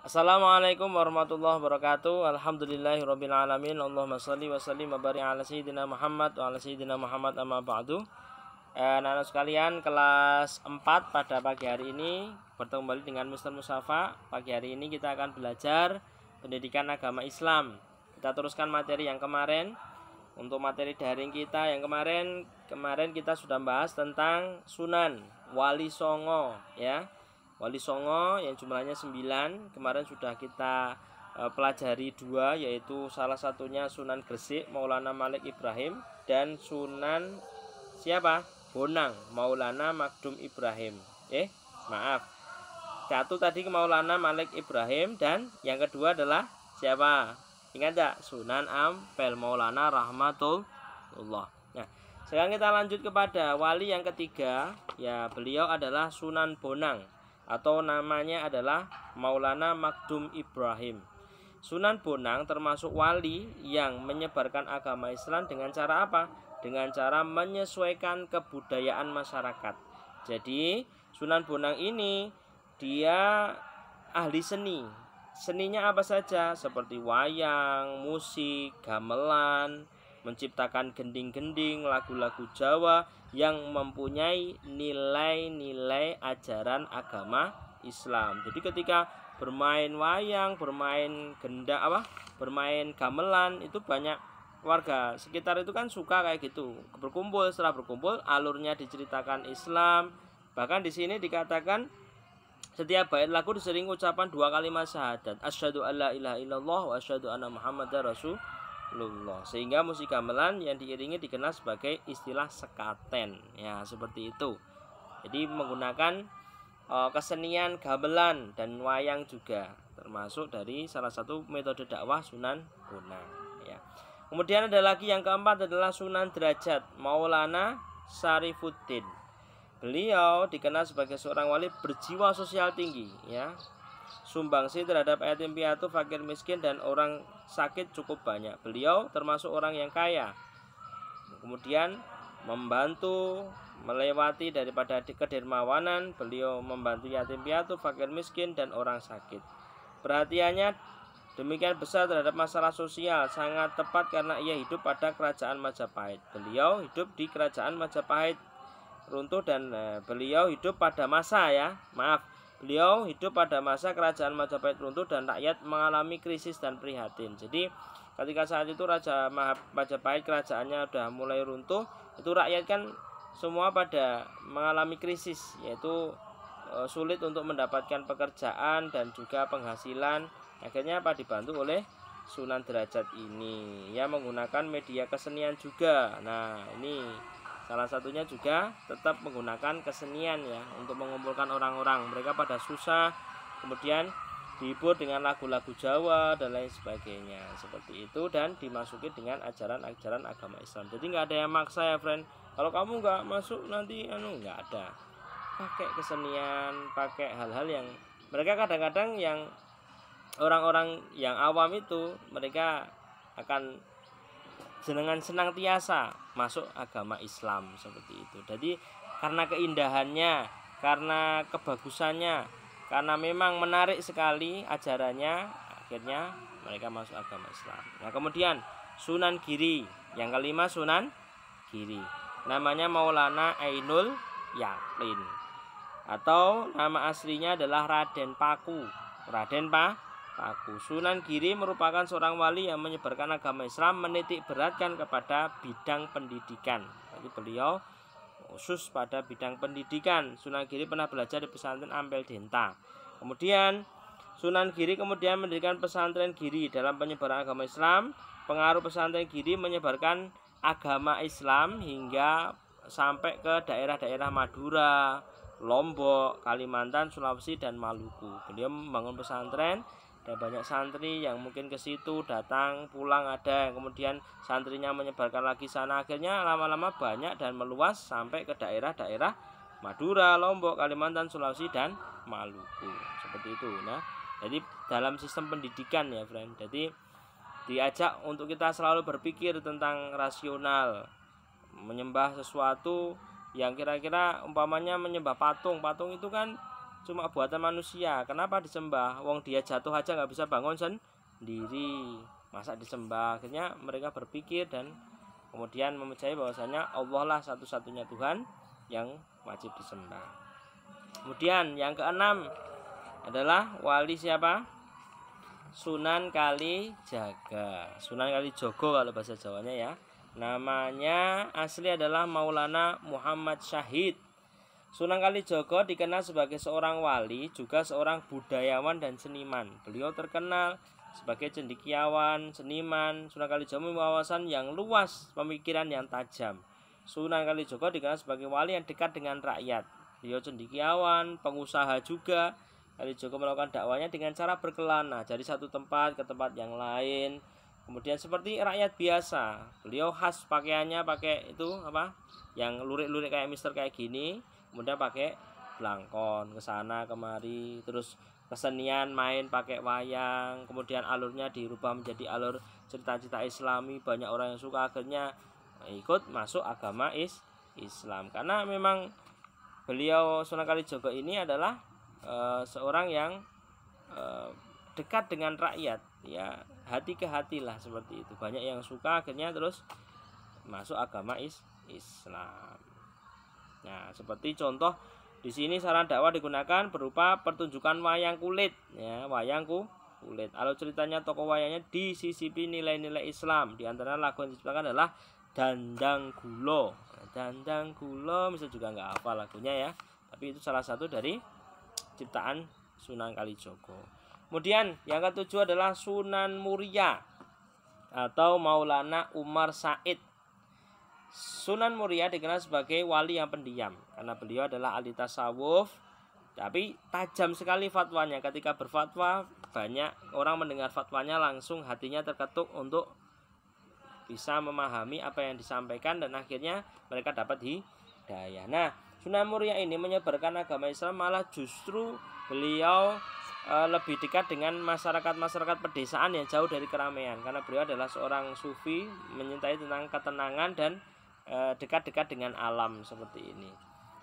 Assalamualaikum warahmatullahi wabarakatuh. Alhamdulillahirabbil alamin. Allahumma shalli wa sallim wa barik ala sayyidina Muhammad wa ala sayyidina Muhammad amma ba'du. Anak-anak sekalian, kelas 4 pada pagi hari ini bertemu kembali dengan Mr. Musafa. Pagi hari ini kita akan belajar pendidikan agama Islam. Kita teruskan materi yang kemarin. Untuk materi daring kita yang kemarin kita sudah bahas tentang Sunan Wali Songo, ya. Wali Songo yang jumlahnya 9. Kemarin sudah kita pelajari 2, yaitu salah satunya Sunan Gresik Maulana Malik Ibrahim dan Sunan siapa? Bonang Maulana Magdum Ibrahim. Maaf. Satu tadi Maulana Malik Ibrahim dan yang kedua adalah siapa? Ingat enggak? Sunan Ampel Maulana Rahmatullah. Nah, sekarang kita lanjut kepada wali yang ketiga, ya, beliau adalah Sunan Bonang atau namanya adalah Maulana Magdum Ibrahim. Sunan Bonang termasuk wali yang menyebarkan agama Islam dengan cara apa? Dengan cara menyesuaikan kebudayaan masyarakat. Jadi Sunan Bonang ini dia ahli seni. Seninya apa saja? Seperti wayang, musik, gamelan, menciptakan gending-gending, lagu-lagu Jawa yang mempunyai nilai-nilai ajaran agama Islam. Jadi ketika bermain wayang, bermain bermain gamelan, itu banyak warga sekitar itu kan suka kayak gitu. Setelah berkumpul alurnya diceritakan Islam. Bahkan di sini dikatakan setiap bait lagu disering ucapan 2 kalimat syahadat, asyhadu alla ilaha illallah wa asyhadu anna muhammadar rasulullah. Sehingga musik gamelan yang diiringi dikenal sebagai istilah sekaten, ya, seperti itu. Jadi menggunakan kesenian gamelan dan wayang juga termasuk dari salah satu metode dakwah Sunan Bonang, ya. Kemudian ada lagi yang keempat adalah Sunan Derajat Maulana Syarifuddin. Beliau dikenal sebagai seorang wali berjiwa sosial tinggi, ya. Sumbangsi terhadap yatim piatu, fakir miskin dan orang sakit cukup banyak. Beliau termasuk orang yang kaya. Kemudian membantu melewati daripada kedermawanan, beliau membantu yatim piatu, fakir miskin dan orang sakit. Perhatiannya demikian besar terhadap masalah sosial, sangat tepat karena ia hidup pada kerajaan Majapahit. Beliau hidup di kerajaan Majapahit runtuh dan beliau hidup pada masa beliau hidup pada masa kerajaan Majapahit runtuh dan rakyat mengalami krisis dan prihatin. Jadi ketika saat itu Raja Majapahit kerajaannya sudah mulai runtuh, itu rakyat kan semua pada mengalami krisis, yaitu sulit untuk mendapatkan pekerjaan dan juga penghasilan. Akhirnya dibantu oleh Sunan Derajat ini, ya, menggunakan media kesenian juga. Nah, ini salah satunya juga tetap menggunakan kesenian, ya, untuk mengumpulkan orang-orang. Mereka pada susah, kemudian dihibur dengan lagu-lagu Jawa dan lain sebagainya, seperti itu, dan dimasuki dengan ajaran-ajaran agama Islam. Jadi nggak ada yang maksa, ya, friend. Kalau kamu nggak masuk nanti nggak ada. Pakai kesenian, pakai hal-hal yang mereka kadang-kadang yang orang-orang yang awam itu mereka akan dengan senang tiasa masuk agama Islam, seperti itu. Jadi karena keindahannya, karena kebagusannya, karena memang menarik sekali ajarannya, akhirnya mereka masuk agama Islam. Nah, kemudian Sunan Giri yang kelima, Sunan Giri, namanya Maulana Ainul Yakin atau nama aslinya adalah Raden Paku. Sunan Giri merupakan seorang wali yang menyebarkan agama Islam, menitik beratkan kepada bidang pendidikan. Jadi beliau khusus pada bidang pendidikan. Sunan Giri pernah belajar di pesantren Ampel Denta. Kemudian Sunan Giri kemudian mendirikan pesantren Giri dalam penyebaran agama Islam. Pengaruh pesantren Giri menyebarkan agama Islam hingga sampai ke daerah-daerah Madura, Lombok, Kalimantan, Sulawesi dan Maluku. Beliau membangun pesantren dan banyak santri yang mungkin ke situ datang pulang ada, kemudian santrinya menyebarkan lagi sana, akhirnya lama-lama banyak dan meluas sampai ke daerah-daerah Madura, Lombok, Kalimantan, Sulawesi dan Maluku, seperti itu. Nah, jadi dalam sistem pendidikan, ya, friend, jadi diajak untuk kita selalu berpikir tentang rasional, menyembah sesuatu yang kira-kira umpamanya menyembah patung itu kan cuma buatan manusia. Kenapa disembah? Wong dia jatuh aja nggak bisa bangun sendiri, masa disembah? Akhirnya mereka berpikir dan kemudian mempercayai bahwasanya Allah lah satu-satunya Tuhan yang wajib disembah. Kemudian yang keenam adalah wali siapa? Sunan Kalijaga, Sunan Kalijogo kalau bahasa Jawanya ya. Namanya asli adalah Maulana Muhammad Syahid. Sunan Kalijogo dikenal sebagai seorang wali, juga seorang budayawan dan seniman. Beliau terkenal sebagai cendekiawan, seniman. Sunan Kalijogo memiliki wawasan yang luas, pemikiran yang tajam. Sunan Kalijogo dikenal sebagai wali yang dekat dengan rakyat. Beliau cendekiawan, pengusaha juga. Kalijogo melakukan dakwanya dengan cara berkelana dari satu tempat ke tempat yang lain. Kemudian seperti rakyat biasa, beliau khas pakaiannya pakai itu apa? Yang lurik-lurik kayak mister kayak gini. Kemudian pakai blangkon ke sana kemari, terus kesenian main pakai wayang, kemudian alurnya dirubah menjadi alur cerita-cerita Islami. Banyak orang yang suka, akhirnya ikut masuk agama Islam. Karena memang beliau Sunan Kalijogo ini adalah seorang yang dekat dengan rakyat, ya hati ke hati lah seperti itu. Banyak yang suka, akhirnya terus masuk agama Islam. Nah, seperti contoh di sini saran dakwah digunakan berupa pertunjukan wayang kulit, ya wayang kulit. Alur ceritanya tokoh wayangnya disisipi nilai-nilai Islam. Di antara lagu yang diciptakan adalah Dandang Gulo. Dandang Gulo, bisa juga nggak hafal lagunya ya, tapi itu salah satu dari ciptaan Sunan Kalijogo. Kemudian yang ketujuh adalah Sunan Muria atau Maulana Umar Said. Sunan Muria dikenal sebagai wali yang pendiam karena beliau adalah ahli tasawuf, tapi tajam sekali fatwanya. Ketika berfatwa, banyak orang mendengar fatwanya langsung hatinya terketuk untuk bisa memahami apa yang disampaikan dan akhirnya mereka dapat hidayah. Nah, Sunan Muria ini menyebarkan agama Islam, malah justru beliau lebih dekat dengan masyarakat pedesaan yang jauh dari keramaian, karena beliau adalah seorang sufi, menyintai tentang ketenangan dan dekat-dekat dengan alam seperti ini.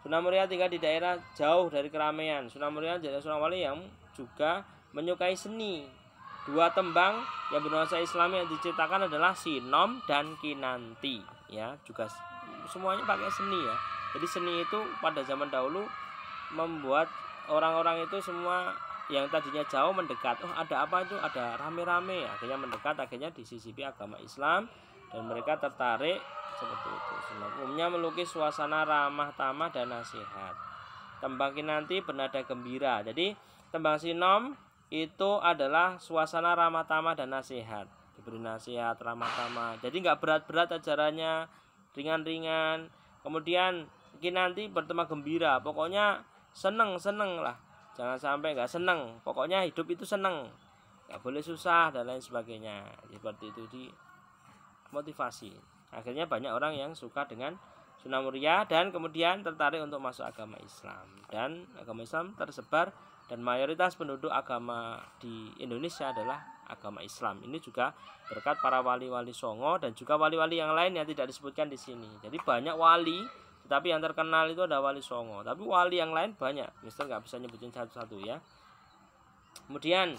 Sunan Muria tinggal di daerah jauh dari keramaian. Sunan Muria adalah seorang wali yang juga menyukai seni. Dua tembang yang bernuansa Islami yang diciptakan adalah Sinom dan Kinanti, ya juga semuanya pakai seni ya. Jadi seni itu pada zaman dahulu membuat orang-orang itu semua yang tadinya jauh mendekat. Oh, ada apa itu? Ada rame-rame. Akhirnya mendekat, akhirnya disisipi agama Islam dan mereka tertarik seperti itu. Umumnya melukis suasana ramah tamah dan nasihat. Tembang Kinanti bernada gembira. Jadi tembang Sinom itu adalah suasana ramah tamah dan nasihat. Diberi nasihat ramah tamah. Jadi nggak berat-berat ajarannya, ringan-ringan. Kemudian Kinanti bertema gembira, pokoknya seneng lah, jangan sampai nggak seneng, pokoknya hidup itu seneng, nggak boleh susah dan lain sebagainya. Seperti itu di motivasi. Akhirnya banyak orang yang suka dengan Sunan Muria dan kemudian tertarik untuk masuk agama Islam, dan agama Islam tersebar dan mayoritas penduduk agama di Indonesia adalah agama Islam. Ini juga berkat para wali-wali Songo dan juga wali-wali yang lain yang tidak disebutkan di sini. Jadi banyak wali, tetapi yang terkenal itu ada wali Songo. Tapi wali yang lain banyak, Mister nggak bisa nyebutin satu-satu ya. Kemudian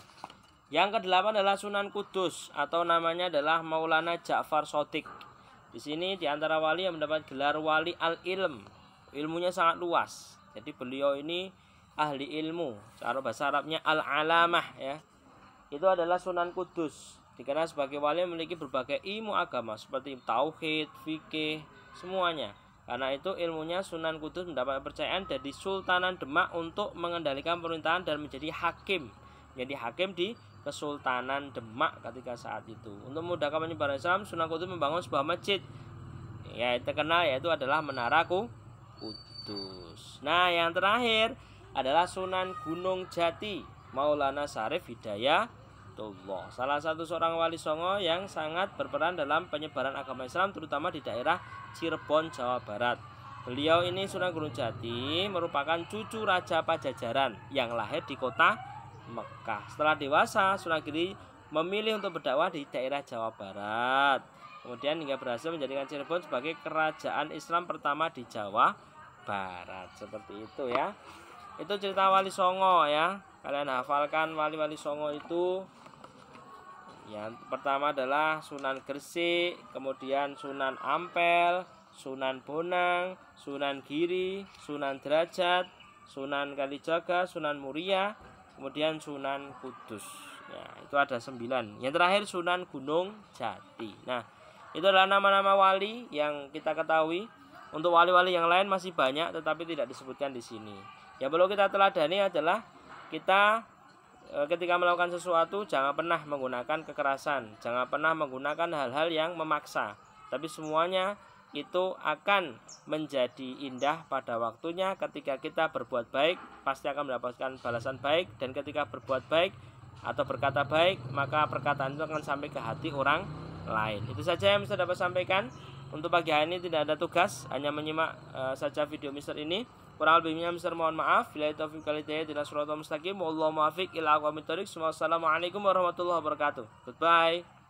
yang kedelapan adalah Sunan Kudus atau namanya adalah Maulana Ja'far Shodiq. Di sini di antara wali yang mendapat gelar wali al-ilm, ilmunya sangat luas. Jadi beliau ini ahli ilmu, cara bahasa Arabnya al-alamah ya. Itu adalah Sunan Kudus, dikenal sebagai wali yang memiliki berbagai ilmu agama seperti tauhid, fikih, semuanya. Karena itu ilmunya Sunan Kudus mendapat kepercayaan dari Sultanan Demak untuk mengendalikan pemerintahan dan menjadi hakim. Jadi hakim di Kesultanan Demak ketika saat itu. Untuk memudahkan penyebaran Islam, Sunan Kudus membangun sebuah masjid yang terkenal, yaitu adalah Menara Kudus. Nah, yang terakhir adalah Sunan Gunung Jati, Maulana Syarif Hidayatullah, salah satu seorang wali Songo yang sangat berperan dalam penyebaran agama Islam terutama di daerah Cirebon, Jawa Barat. Beliau ini Sunan Gunung Jati merupakan cucu Raja Pajajaran yang lahir di kota Mekah. Setelah dewasa, Sunan Giri memilih untuk berdakwah di daerah Jawa Barat. Kemudian hingga berhasil menjadikan Cirebon sebagai kerajaan Islam pertama di Jawa Barat. Seperti itu ya. Itu cerita Wali Songo ya. Kalian hafalkan Wali-wali Songo itu. Yang pertama adalah Sunan Gresik, kemudian Sunan Ampel, Sunan Bonang, Sunan Giri, Sunan Derajat, Sunan Kalijaga, Sunan Muria, kemudian Sunan Kudus. Ya, itu ada 9. Yang terakhir Sunan Gunung Jati. Nah, itu adalah nama-nama wali yang kita ketahui. Untuk wali-wali yang lain masih banyak, tetapi tidak disebutkan di sini. Yang perlu kita teladani adalah kita ketika melakukan sesuatu jangan pernah menggunakan kekerasan, jangan pernah menggunakan hal-hal yang memaksa. Tapi semuanya itu akan menjadi indah pada waktunya. Ketika kita berbuat baik, pasti akan mendapatkan balasan baik. Dan ketika berbuat baik atau berkata baik, maka perkataan itu akan sampai ke hati orang lain. Itu saja yang bisa dapat sampaikan. Untuk pagi hari ini tidak ada tugas, hanya menyimak saja video Mister ini. Kurang lebihnya Mister mohon maaf. Bila taufiq wal hidayah ila shiratal mustaqim. Wallahu muwaffiq ila aqwamit thoriq. Wassalamualaikum warahmatullahi wabarakatuh. Goodbye.